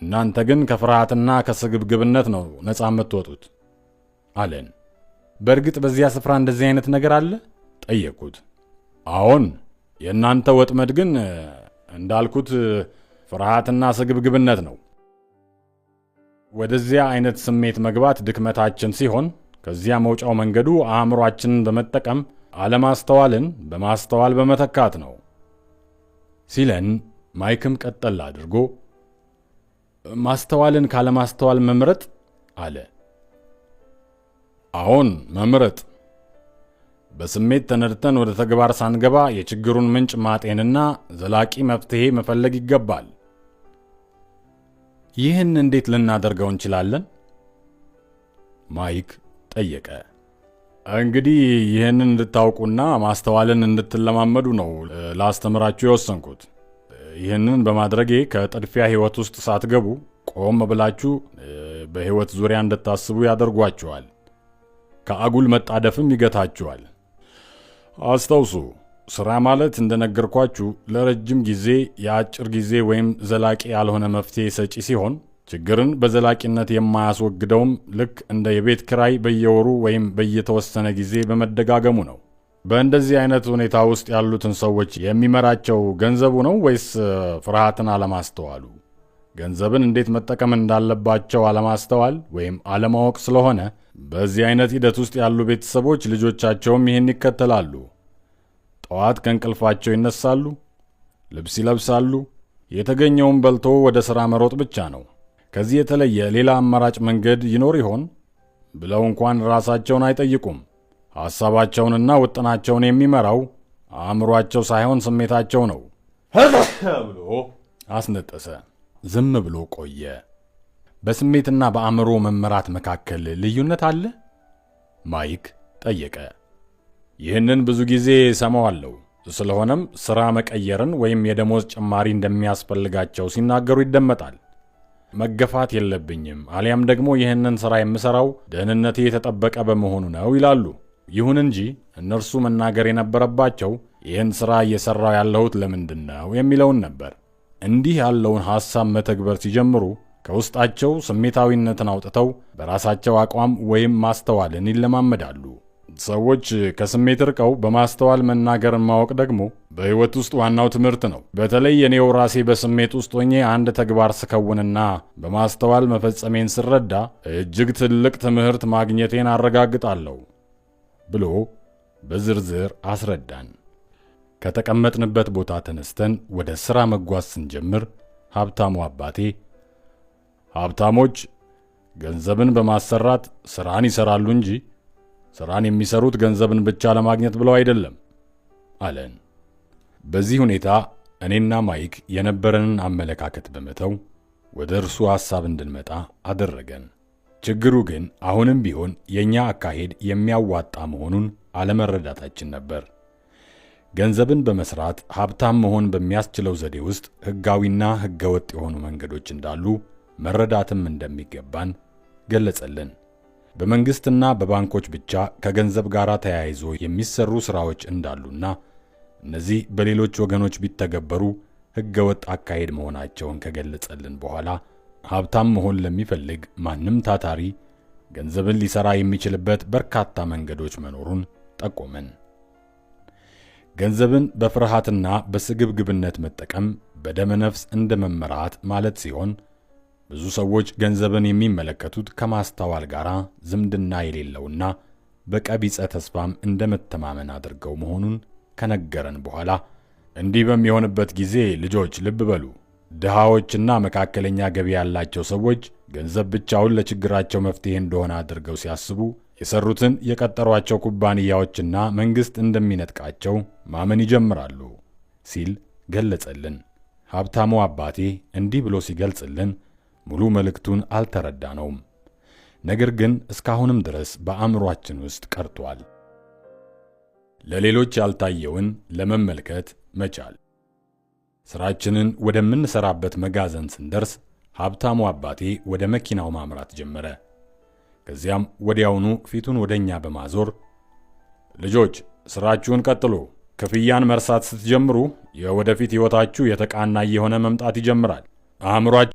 እናንተ ግን ከፍርሃትና ከስግብግብነት ነው ነፃ የምትወጡት አለን። በእርግጥ በዚያ ስፍራ እንደዚህ አይነት ነገር አለ? ጠየቁት። አዎን፣ የእናንተ ወጥመድ ግን እንዳልኩት ፍርሃትና ስግብግብነት ነው። ወደዚያ አይነት ስሜት መግባት ድክመታችን ሲሆን ከዚያ መውጫው መንገዱ አእምሮአችንን በመጠቀም አለማስተዋልን በማስተዋል በመተካት ነው ሲለን፣ ማይክም ቀጠል አድርጎ ማስተዋልን ካለማስተዋል መምረጥ አለ። አዎን፣ መምረጥ። በስሜት ተነድተን ወደ ተግባር ሳንገባ የችግሩን ምንጭ ማጤንና ዘላቂ መፍትሄ መፈለግ ይገባል። ይህን እንዴት ልናደርገው እንችላለን? ማይክ ጠየቀ። እንግዲህ ይህንን እንድታውቁና ማስተዋልን እንድትለማመዱ ነው ላስተምራችሁ የወሰንኩት። ይህንን በማድረጌ ከጥድፊያ ሕይወት ውስጥ ሳትገቡ ቆም ብላችሁ በሕይወት ዙሪያ እንድታስቡ ያደርጓችኋል። ከአጉል መጣደፍም ይገታችኋል። አስተውሱ፣ ሥራ ማለት እንደነገርኳችሁ ለረጅም ጊዜ የአጭር ጊዜ ወይም ዘላቂ ያልሆነ መፍትሄ ሰጪ ሲሆን ችግርን በዘላቂነት የማያስወግደውም ልክ እንደ የቤት ኪራይ በየወሩ ወይም በየተወሰነ ጊዜ በመደጋገሙ ነው። በእንደዚህ አይነት ሁኔታ ውስጥ ያሉትን ሰዎች የሚመራቸው ገንዘቡ ነው ወይስ ፍርሃትን አለማስተዋሉ? ገንዘብን እንዴት መጠቀም እንዳለባቸው አለማስተዋል ወይም አለማወቅ ስለሆነ በዚህ አይነት ሂደት ውስጥ ያሉ ቤተሰቦች ልጆቻቸውም ይህን ይከተላሉ። ጠዋት ከእንቅልፋቸው ይነሳሉ፣ ልብስ ይለብሳሉ፣ የተገኘውን በልቶ ወደ ሥራ መሮጥ ብቻ ነው። ከዚህ የተለየ ሌላ አማራጭ መንገድ ይኖር ይሆን ብለው እንኳን ራሳቸውን አይጠይቁም። ሐሳባቸውንና ውጥናቸውን የሚመራው አእምሯቸው ሳይሆን ስሜታቸው ነው ብሎ አስነጠሰ። ዝም ብሎ ቆየ። በስሜትና በአእምሮ መመራት መካከል ልዩነት አለ? ማይክ ጠየቀ። ይህንን ብዙ ጊዜ ሰማዋለሁ። ስለሆነም ሥራ መቀየርን ወይም የደሞዝ ጭማሪ እንደሚያስፈልጋቸው ሲናገሩ ይደመጣል። መገፋት የለብኝም አሊያም ደግሞ ይህንን ሥራ የምሠራው ደህንነቴ የተጠበቀ በመሆኑ ነው ይላሉ። ይሁን እንጂ እነርሱ መናገር የነበረባቸው ይህን ሥራ እየሠራው ያለሁት ለምንድን ነው የሚለውን ነበር። እንዲህ ያለውን ሐሳብ መተግበር ሲጀምሩ ከውስጣቸው ስሜታዊነትን አውጥተው በራሳቸው አቋም ወይም ማስተዋልን ይለማመዳሉ። ሰዎች ከስሜት ርቀው በማስተዋል መናገርን ማወቅ ደግሞ በሕይወት ውስጥ ዋናው ትምህርት ነው። በተለይ እኔው ራሴ በስሜት ውስጥ ሆኜ አንድ ተግባር ስከውንና በማስተዋል መፈጸሜን ስረዳ እጅግ ትልቅ ትምህርት ማግኘቴን አረጋግጣለሁ ብሎ በዝርዝር አስረዳን። ከተቀመጥንበት ቦታ ተነስተን ወደ ሥራ መጓዝ ስንጀምር ሀብታሙ አባቴ ሀብታሞች ገንዘብን በማሰራት ሥራን ይሠራሉ እንጂ ሥራን የሚሠሩት ገንዘብን ብቻ ለማግኘት ብለው አይደለም አለን። በዚህ ሁኔታ እኔና ማይክ የነበረንን አመለካከት በመተው ወደ እርሱ ሐሳብ እንድንመጣ አደረገን። ችግሩ ግን አሁንም ቢሆን የእኛ አካሄድ የሚያዋጣ መሆኑን አለመረዳታችን ነበር። ገንዘብን በመሥራት ሀብታም መሆን በሚያስችለው ዘዴ ውስጥ ሕጋዊና ሕገወጥ የሆኑ መንገዶች እንዳሉ መረዳትም እንደሚገባን ገለጸልን። በመንግሥትና በባንኮች ብቻ ከገንዘብ ጋር ተያይዞ የሚሰሩ ሥራዎች እንዳሉና እነዚህ በሌሎች ወገኖች ቢተገበሩ ሕገወጥ አካሄድ መሆናቸውን ከገለጸልን በኋላ ሀብታም መሆን ለሚፈልግ ማንም ታታሪ ገንዘብን ሊሠራ የሚችልበት በርካታ መንገዶች መኖሩን ጠቆመን። ገንዘብን በፍርሃትና በስግብግብነት መጠቀም በደመ ነፍስ እንደ መመራት ማለት ሲሆን ብዙ ሰዎች ገንዘብን የሚመለከቱት ከማስተዋል ጋር ዝምድና የሌለውና በቀቢጸ ተስፋም እንደ መተማመን አድርገው መሆኑን ከነገረን በኋላ እንዲህ በሚሆንበት ጊዜ ልጆች ልብ በሉ፣ ድሃዎችና መካከለኛ ገቢ ያላቸው ሰዎች ገንዘብ ብቻውን ለችግራቸው መፍትሄ እንደሆነ አድርገው ሲያስቡ የሰሩትን የቀጠሯቸው ኩባንያዎችና መንግሥት እንደሚነጥቃቸው ማመን ይጀምራሉ ሲል ገለጸልን። ሀብታሙ አባቴ እንዲህ ብሎ ሲገልጽልን ሙሉ መልእክቱን አልተረዳነውም። ነገር ግን እስካሁንም ድረስ በአእምሮአችን ውስጥ ቀርቷል። ለሌሎች ያልታየውን ለመመልከት መቻል። ሥራችንን ወደምንሠራበት መጋዘን ስንደርስ ሀብታሙ አባቴ ወደ መኪናው ማምራት ጀመረ። ከዚያም ወዲያውኑ ፊቱን ወደኛ በማዞር ልጆች ሥራችሁን ቀጥሉ፣ ክፍያን መርሳት ስትጀምሩ የወደፊት ሕይወታችሁ የተቃና እየሆነ መምጣት ይጀምራል። አእምሮአችሁ